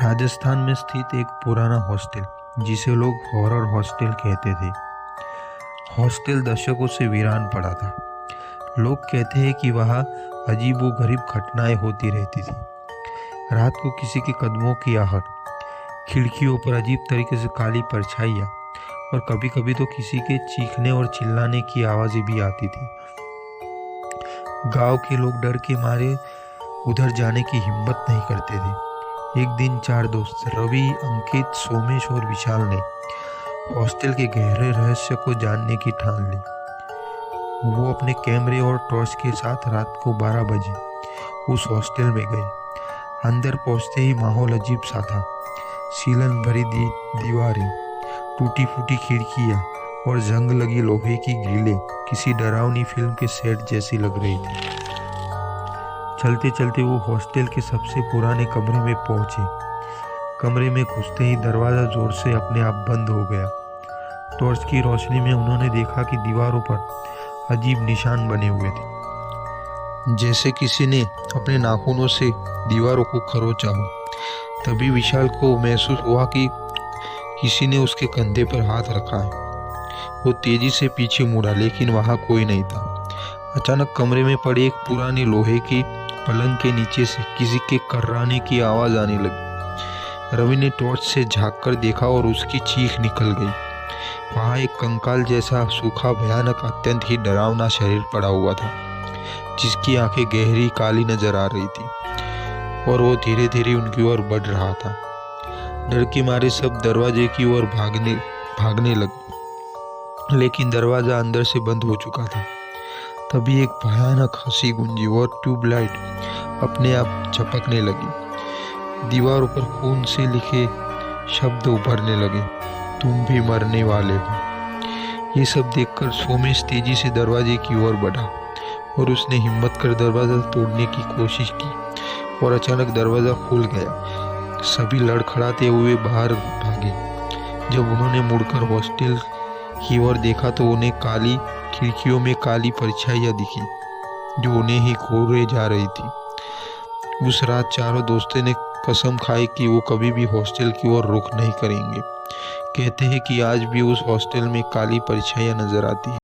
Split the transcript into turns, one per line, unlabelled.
राजस्थान में स्थित एक पुराना हॉस्टल जिसे लोग हॉरर हॉस्टल कहते थे। हॉस्टल दशकों से वीरान पड़ा था। लोग कहते हैं कि वहाँ अजीबोगरीब घटनाएं होती रहती थी। रात को किसी के कदमों की आहट, खिड़कियों पर अजीब तरीके से काली परछाइयाँ और कभी कभी तो किसी के चीखने और चिल्लाने की आवाज़ें भी आती थी। गांव के लोग डर के मारे उधर जाने की हिम्मत नहीं करते थे। एक दिन 4 दोस्त रवि, अंकित, सोमेश और विशाल ने हॉस्टल के गहरे रहस्य को जानने की ठान ली। वो अपने कैमरे और टॉर्च के साथ रात को 12 बजे उस हॉस्टल में गए। अंदर पहुंचते ही माहौल अजीब सा था। सीलन भरी दीवारें, टूटी फूटी खिड़कियां और जंग लगी लोहे की ग्रिलें किसी डरावनी फिल्म के सेट जैसी लग रही थी। चलते चलते वो हॉस्टल के सबसे पुराने कमरे में पहुंचे। कमरे में घुसते ही दरवाज़ा जोर से अपने आप बंद हो गया। टॉर्च की रोशनी में उन्होंने देखा कि दीवारों पर अजीब निशान बने हुए थे, जैसे किसी ने अपने नाखूनों से दीवारों को खरोंचा हो। तभी विशाल को महसूस हुआ कि किसी ने उसके कंधे पर हाथ रखा है। वो तेजी से पीछे मुड़ा, लेकिन वहाँ कोई नहीं था। अचानक कमरे में पड़ी एक पुरानी लोहे की पलंग के नीचे से किसी के कर्राने की आवाज़ आने लगी। रवि ने टॉर्च से झांककर देखा और उसकी चीख निकल गई। वहाँ एक कंकाल जैसा सूखा, भयानक, अत्यंत ही डरावना शरीर पड़ा हुआ था, जिसकी आंखें गहरी काली नजर आ रही थी और वो धीरे धीरे उनकी ओर बढ़ रहा था। डर के मारे सब दरवाजे की ओर भागने लगे, लेकिन दरवाज़ा अंदर से बंद हो चुका था। तभी एक भयानक हंसी गूंजी और ट्यूबलाइट अपने आप झपकने लगी। दीवारों पर खून से लिखे शब्द उभरने लगे, तुम भी मरने वाले हो। ये सब देखकर सोमेश तेजी से दरवाजे की ओर बढ़ा और उसने हिम्मत कर दरवाज़ा तोड़ने की कोशिश की और अचानक दरवाज़ा खुल गया। सभी लड़खड़ाते हुए बाहर भागे। जब उन्होंने मुड़कर हॉस्टल की ओर देखा तो उन्हें काली खिड़कियों में काली परछाइयाँ दिखी, जो उन्हें ही घूरे जा रही थी। उस रात चारों दोस्तों ने कसम खाई कि वो कभी भी हॉस्टल की ओर रुख नहीं करेंगे। कहते हैं कि आज भी उस हॉस्टल में काली परछाइयाँ नजर आती है।